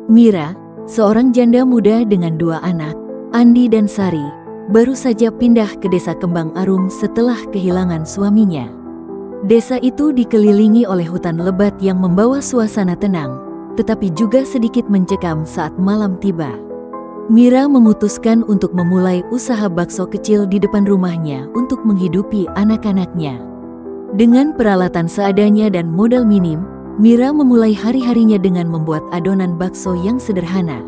Mira, seorang janda muda dengan 2 anak, Andi dan Sari, baru saja pindah ke desa Kembang Arum setelah kehilangan suaminya. Desa itu dikelilingi oleh hutan lebat yang membawa suasana tenang, tetapi juga sedikit mencekam saat malam tiba. Mira memutuskan untuk memulai usaha bakso kecil di depan rumahnya untuk menghidupi anak-anaknya. Dengan peralatan seadanya dan modal minim, Mira memulai hari-harinya dengan membuat adonan bakso yang sederhana.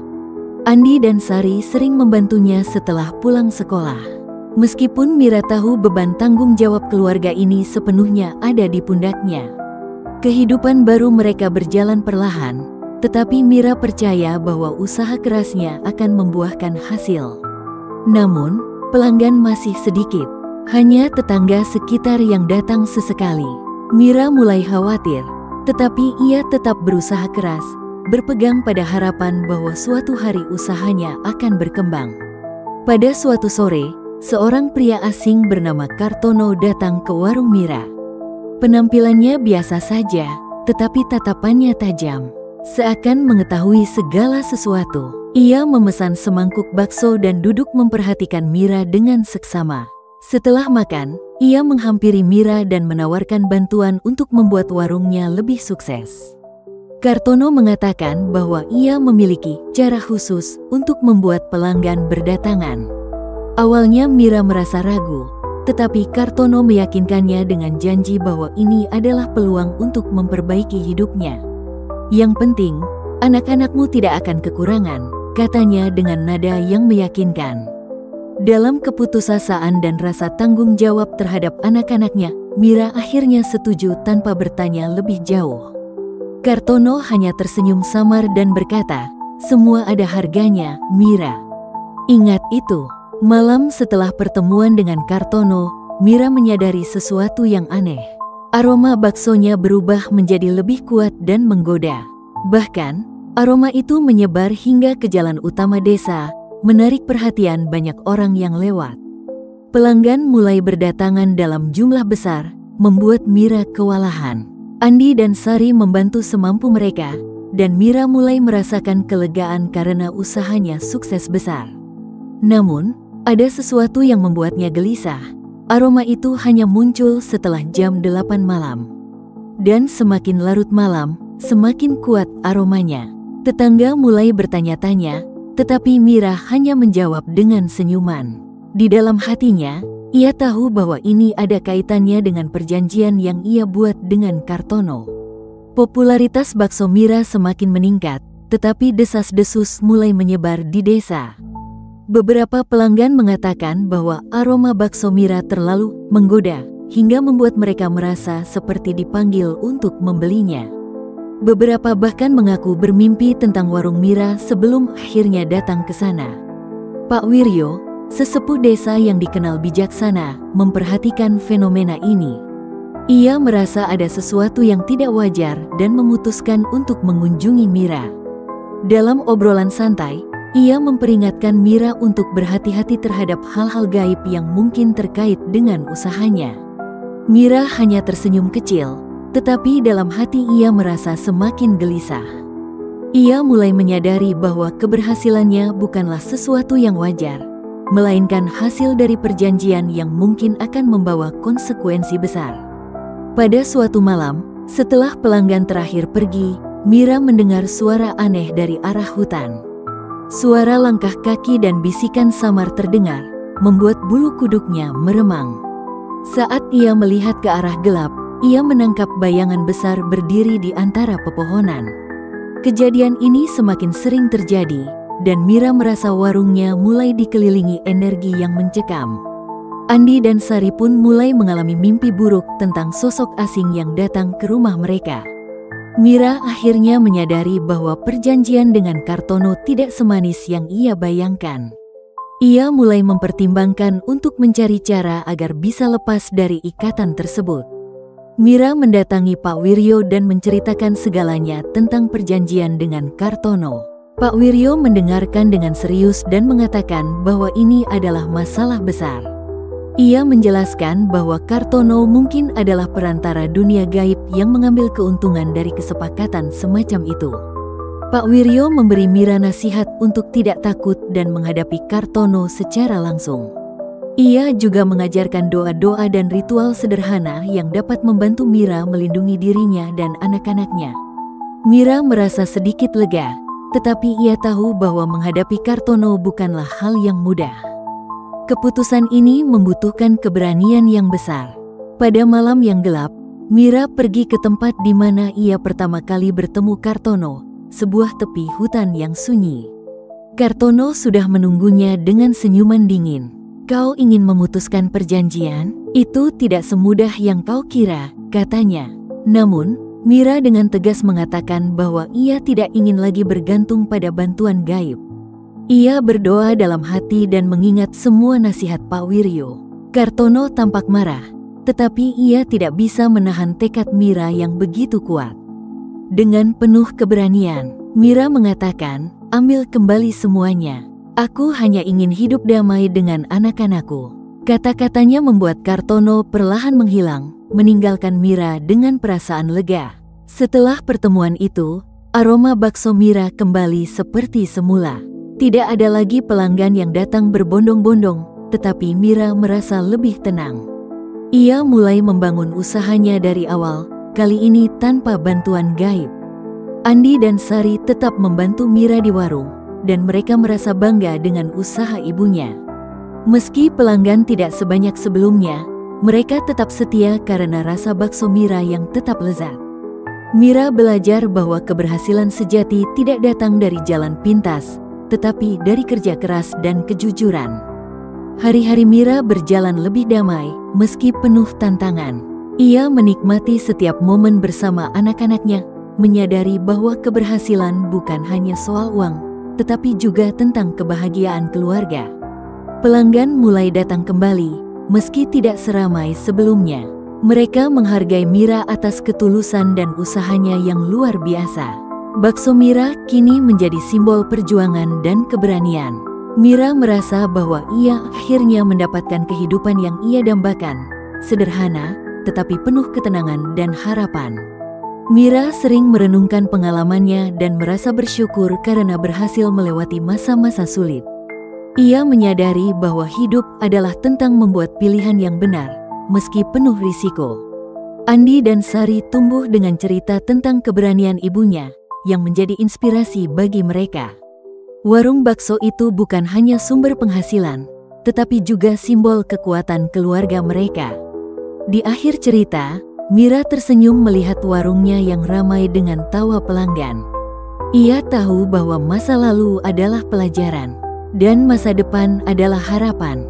Andi dan Sari sering membantunya setelah pulang sekolah. Meskipun Mira tahu beban tanggung jawab keluarga ini sepenuhnya ada di pundaknya. Kehidupan baru mereka berjalan perlahan, tetapi Mira percaya bahwa usaha kerasnya akan membuahkan hasil. Namun, pelanggan masih sedikit, hanya tetangga sekitar yang datang sesekali. Mira mulai khawatir, tetapi ia tetap berusaha keras, berpegang pada harapan bahwa suatu hari usahanya akan berkembang. Pada suatu sore, seorang pria asing bernama Kartono datang ke warung Mira. Penampilannya biasa saja, tetapi tatapannya tajam, seakan mengetahui segala sesuatu. Ia memesan semangkuk bakso dan duduk memperhatikan Mira dengan seksama. Setelah makan, ia menghampiri Mira dan menawarkan bantuan untuk membuat warungnya lebih sukses. Kartono mengatakan bahwa ia memiliki cara khusus untuk membuat pelanggan berdatangan. Awalnya Mira merasa ragu, tetapi Kartono meyakinkannya dengan janji bahwa ini adalah peluang untuk memperbaiki hidupnya. Yang penting, anak-anakmu tidak akan kekurangan, katanya dengan nada yang meyakinkan. Dalam keputusasaan dan rasa tanggung jawab terhadap anak-anaknya, Mira akhirnya setuju tanpa bertanya lebih jauh. Kartono hanya tersenyum samar dan berkata, "Semua ada harganya, Mira." Ingat itu. Malam setelah pertemuan dengan Kartono, Mira menyadari sesuatu yang aneh. Aroma baksonya berubah menjadi lebih kuat dan menggoda. Bahkan, aroma itu menyebar hingga ke jalan utama desa, menarik perhatian banyak orang yang lewat. Pelanggan mulai berdatangan dalam jumlah besar, membuat Mira kewalahan. Andi dan Sari membantu semampu mereka, dan Mira mulai merasakan kelegaan karena usahanya sukses besar. Namun, ada sesuatu yang membuatnya gelisah. Aroma itu hanya muncul setelah jam 8 malam. Dan semakin larut malam, semakin kuat aromanya. Tetangga mulai bertanya-tanya, tetapi Mira hanya menjawab dengan senyuman. Di dalam hatinya, ia tahu bahwa ini ada kaitannya dengan perjanjian yang ia buat dengan Kartono. Popularitas bakso Mira semakin meningkat, tetapi desas-desus mulai menyebar di desa. Beberapa pelanggan mengatakan bahwa aroma bakso Mira terlalu menggoda, hingga membuat mereka merasa seperti dipanggil untuk membelinya. Beberapa bahkan mengaku bermimpi tentang warung Mira sebelum akhirnya datang ke sana. Pak Wiryo, sesepuh desa yang dikenal bijaksana, memperhatikan fenomena ini. Ia merasa ada sesuatu yang tidak wajar dan memutuskan untuk mengunjungi Mira. Dalam obrolan santai, ia memperingatkan Mira untuk berhati-hati terhadap hal-hal gaib yang mungkin terkait dengan usahanya. Mira hanya tersenyum kecil, tetapi dalam hati ia merasa semakin gelisah. Ia mulai menyadari bahwa keberhasilannya bukanlah sesuatu yang wajar, melainkan hasil dari perjanjian yang mungkin akan membawa konsekuensi besar. Pada suatu malam, setelah pelanggan terakhir pergi, Mira mendengar suara aneh dari arah hutan. Suara langkah kaki dan bisikan samar terdengar, membuat bulu kuduknya meremang. Saat ia melihat ke arah gelap, ia menangkap bayangan besar berdiri di antara pepohonan. Kejadian ini semakin sering terjadi, dan Mira merasa warungnya mulai dikelilingi energi yang mencekam. Andi dan Sari pun mulai mengalami mimpi buruk tentang sosok asing yang datang ke rumah mereka. Mira akhirnya menyadari bahwa perjanjian dengan Kartono tidak semanis yang ia bayangkan. Ia mulai mempertimbangkan untuk mencari cara agar bisa lepas dari ikatan tersebut. Mira mendatangi Pak Wiryo dan menceritakan segalanya tentang perjanjian dengan Kartono. Pak Wiryo mendengarkan dengan serius dan mengatakan bahwa ini adalah masalah besar. Ia menjelaskan bahwa Kartono mungkin adalah perantara dunia gaib yang mengambil keuntungan dari kesepakatan semacam itu. Pak Wiryo memberi Mira nasihat untuk tidak takut dan menghadapi Kartono secara langsung. Ia juga mengajarkan doa-doa dan ritual sederhana yang dapat membantu Mira melindungi dirinya dan anak-anaknya. Mira merasa sedikit lega, tetapi ia tahu bahwa menghadapi Kartono bukanlah hal yang mudah. Keputusan ini membutuhkan keberanian yang besar. Pada malam yang gelap, Mira pergi ke tempat di mana ia pertama kali bertemu Kartono, sebuah tepi hutan yang sunyi. Kartono sudah menunggunya dengan senyuman dingin. "Kau ingin memutuskan perjanjian? Itu tidak semudah yang kau kira," katanya. Namun, Mira dengan tegas mengatakan bahwa ia tidak ingin lagi bergantung pada bantuan gaib. Ia berdoa dalam hati dan mengingat semua nasihat Pak Wiryo. Kartono tampak marah, tetapi ia tidak bisa menahan tekad Mira yang begitu kuat. Dengan penuh keberanian, Mira mengatakan, "Ambil kembali semuanya. Aku hanya ingin hidup damai dengan anak-anakku." Kata-katanya membuat Kartono perlahan menghilang, meninggalkan Mira dengan perasaan lega. Setelah pertemuan itu, aroma bakso Mira kembali seperti semula. Tidak ada lagi pelanggan yang datang berbondong-bondong, tetapi Mira merasa lebih tenang. Ia mulai membangun usahanya dari awal, kali ini tanpa bantuan gaib. Andi dan Sari tetap membantu Mira di warung, dan mereka merasa bangga dengan usaha ibunya. Meski pelanggan tidak sebanyak sebelumnya, mereka tetap setia karena rasa bakso Mira yang tetap lezat. Mira belajar bahwa keberhasilan sejati tidak datang dari jalan pintas, tetapi dari kerja keras dan kejujuran. Hari-hari Mira berjalan lebih damai, meski penuh tantangan. Ia menikmati setiap momen bersama anak-anaknya, menyadari bahwa keberhasilan bukan hanya soal uang, tetapi juga tentang kebahagiaan keluarga. Pelanggan mulai datang kembali, meski tidak seramai sebelumnya. Mereka menghargai Mira atas ketulusan dan usahanya yang luar biasa. Bakso Mira kini menjadi simbol perjuangan dan keberanian. Mira merasa bahwa ia akhirnya mendapatkan kehidupan yang ia dambakan, sederhana, tetapi penuh ketenangan dan harapan. Mira sering merenungkan pengalamannya dan merasa bersyukur karena berhasil melewati masa-masa sulit. Ia menyadari bahwa hidup adalah tentang membuat pilihan yang benar, meski penuh risiko. Andi dan Sari tumbuh dengan cerita tentang keberanian ibunya, yang menjadi inspirasi bagi mereka. Warung bakso itu bukan hanya sumber penghasilan, tetapi juga simbol kekuatan keluarga mereka. Di akhir cerita, Mira tersenyum melihat warungnya yang ramai dengan tawa pelanggan. Ia tahu bahwa masa lalu adalah pelajaran, dan masa depan adalah harapan.